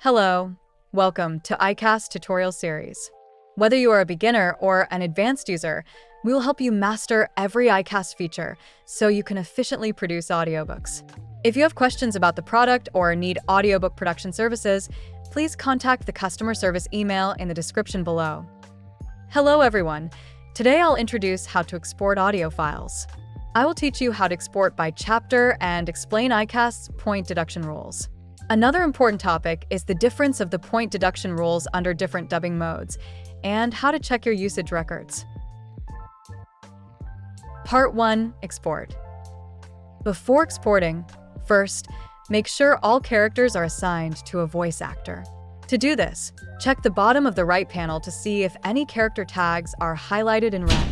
Hello, welcome to Aicast tutorial series. Whether you are a beginner or an advanced user, we will help you master every Aicast feature so you can efficiently produce audiobooks. If you have questions about the product or need audiobook production services, please contact the customer service email in the description below. Hello everyone, today I'll introduce how to export audio files. I will teach you how to export by chapter and explain Aicast's point deduction rules. Another important topic is the difference of the point deduction rules under different dubbing modes, and how to check your usage records. Part 1. Export. Before exporting, first, make sure all characters are assigned to a voice actor. To do this, check the bottom of the right panel to see if any character tags are highlighted in red.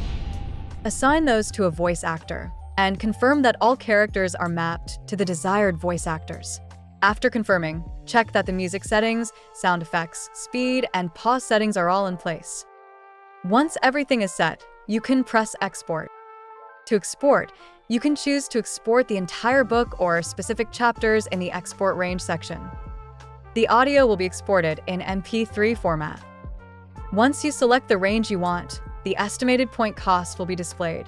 Assign those to a voice actor, and confirm that all characters are mapped to the desired voice actors. After confirming, check that the music settings, sound effects, speed, and pause settings are all in place. Once everything is set, you can press Export. To export, you can choose to export the entire book or specific chapters in the Export Range section. The audio will be exported in MP3 format. Once you select the range you want, the estimated point cost will be displayed.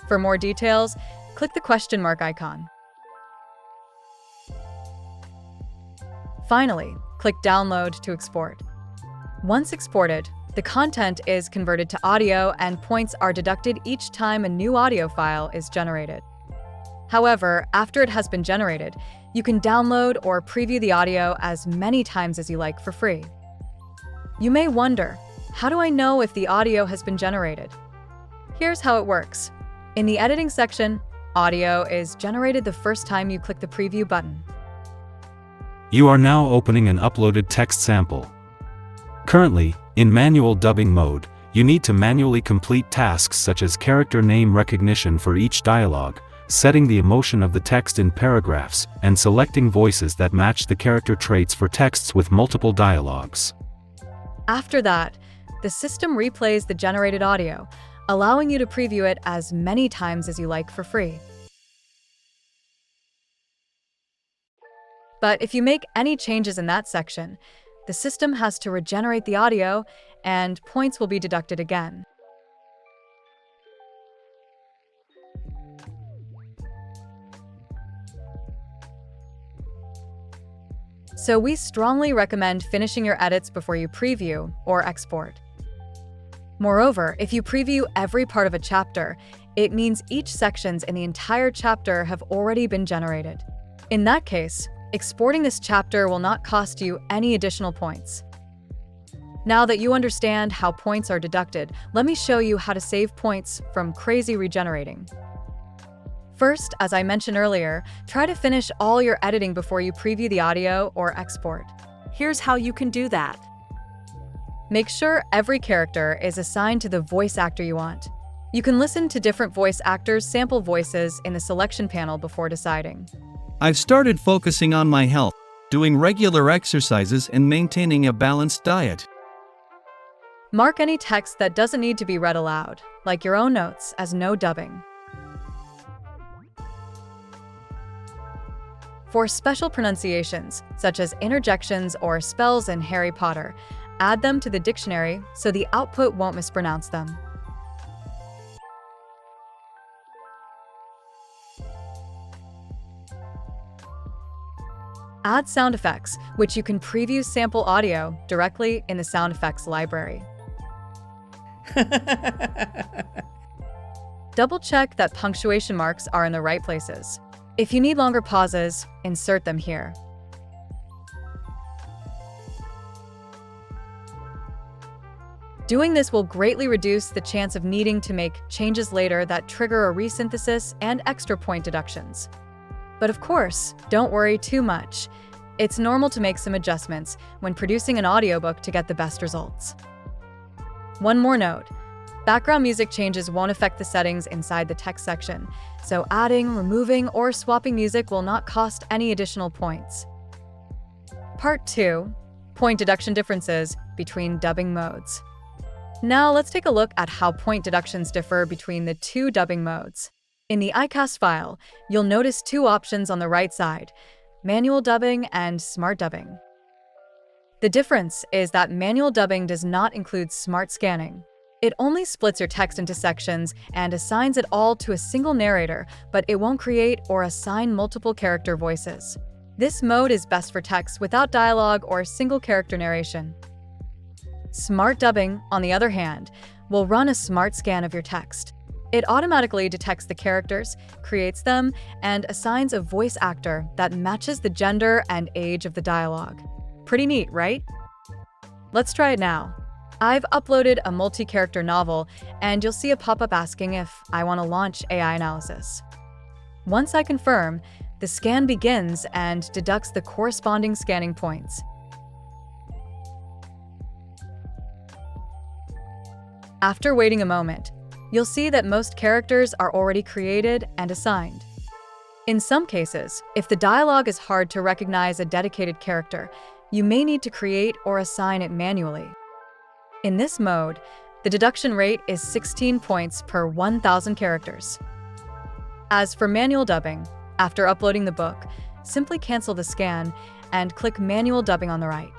For more details, click the question mark icon. Finally, click Download to export. Once exported, the content is converted to audio and points are deducted each time a new audio file is generated. However, after it has been generated, you can download or preview the audio as many times as you like for free. You may wonder, how do I know if the audio has been generated? Here's how it works. In the editing section, audio is generated the first time you click the preview button. You are now opening an uploaded text sample. Currently, in manual dubbing mode, you need to manually complete tasks such as character name recognition for each dialogue, setting the emotion of the text in paragraphs, and selecting voices that match the character traits for texts with multiple dialogues. After that, the system replays the generated audio, allowing you to preview it as many times as you like for free. But if you make any changes in that section, the system has to regenerate the audio and points will be deducted again. So we strongly recommend finishing your edits before you preview or export. Moreover, if you preview every part of a chapter, it means each sections in the entire chapter have already been generated. In that case, exporting this chapter will not cost you any additional points. Now that you understand how points are deducted, let me show you how to save points from crazy regenerating. First, as I mentioned earlier, try to finish all your editing before you preview the audio or export. Here's how you can do that. Make sure every character is assigned to the voice actor you want. You can listen to different voice actors' sample voices in the selection panel before deciding. I've started focusing on my health, doing regular exercises and maintaining a balanced diet. Mark any text that doesn't need to be read aloud, like your own notes, as no dubbing. For special pronunciations, such as interjections or spells in Harry Potter, add them to the dictionary so the output won't mispronounce them. Add sound effects, which you can preview sample audio directly in the sound effects library. Double-check that punctuation marks are in the right places. If you need longer pauses, insert them here. Doing this will greatly reduce the chance of needing to make changes later that trigger a resynthesis and extra point deductions. But of course, don't worry too much. It's normal to make some adjustments when producing an audiobook to get the best results. One more note, background music changes won't affect the settings inside the text section, so adding, removing, or swapping music will not cost any additional points. Part 2. Point deduction differences between dubbing modes. Now let's take a look at how point deductions differ between the two dubbing modes. In the Aicast file, you'll notice two options on the right side, manual dubbing and smart dubbing. The difference is that manual dubbing does not include smart scanning. It only splits your text into sections and assigns it all to a single narrator, but it won't create or assign multiple character voices. This mode is best for text without dialogue or single character narration. Smart dubbing, on the other hand, will run a smart scan of your text. It automatically detects the characters, creates them, and assigns a voice actor that matches the gender and age of the dialogue. Pretty neat, right? Let's try it now. I've uploaded a multi-character novel, and you'll see a pop-up asking if I want to launch AI analysis. Once I confirm, the scan begins and deducts the corresponding scanning points. After waiting a moment, you'll see that most characters are already created and assigned. In some cases, if the dialogue is hard to recognize a dedicated character, you may need to create or assign it manually. In this mode, the deduction rate is 16 points per 1,000 characters. As for manual dubbing, after uploading the book, simply cancel the scan and click Manual Dubbing on the right.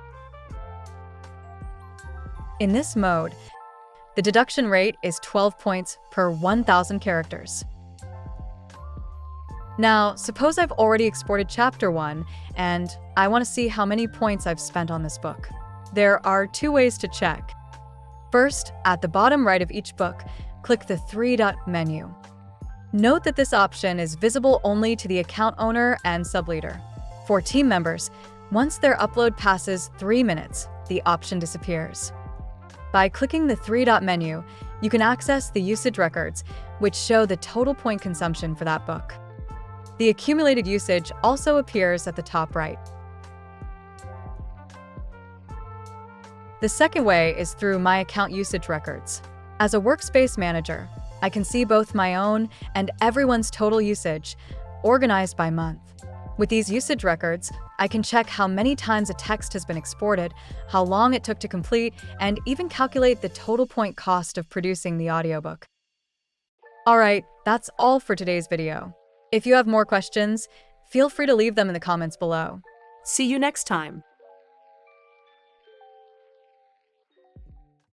In this mode, the deduction rate is 12 points per 1,000 characters. Now, suppose I've already exported Chapter 1 and I want to see how many points I've spent on this book. There are two ways to check. First, at the bottom right of each book, click the three-dot menu. Note that this option is visible only to the account owner and subleader. For team members, once their upload passes 3 minutes, the option disappears. By clicking the three-dot menu, you can access the usage records, which show the total point consumption for that book. The accumulated usage also appears at the top right. The second way is through My Account Usage Records. As a workspace manager, I can see both my own and everyone's total usage, organized by month. With these usage records, I can check how many times a text has been exported, how long it took to complete, and even calculate the total point cost of producing the audiobook. Alright, that's all for today's video. If you have more questions, feel free to leave them in the comments below. See you next time.